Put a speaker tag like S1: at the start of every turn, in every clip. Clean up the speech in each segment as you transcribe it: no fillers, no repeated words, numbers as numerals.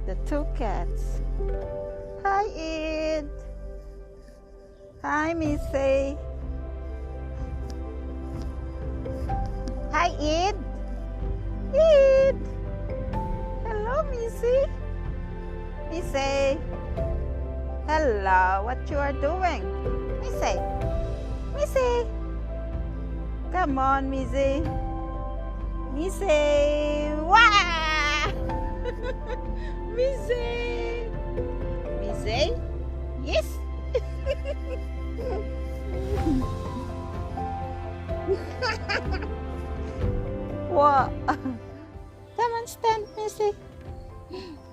S1: The two cats. Hi, Ed. Hi, Missy. Hi, Ed. Ed. Hello, Missy. Missy. Hello, what you are doing? Missy. Missy. Come on, Missy. Missy. Wow! Missy. Missy. Yes. What? Come on, stand, Missy.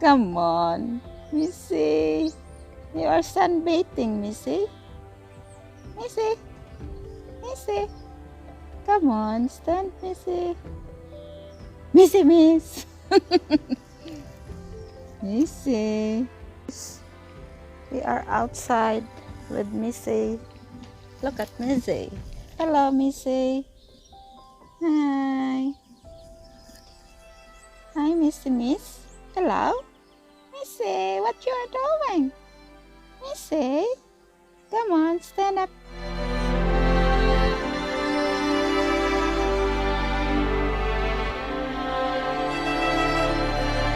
S1: Come on, Missy. You are sunbathing, Missy. Missy. Missy. Come on, stand, Missy. Missy, miss. Missy. We are outside with Missy. Look at Missy. Hello, Missy. Hi. Hi, Missy, miss. Hello. Missy, what you are doing? Missy, come on, stand up.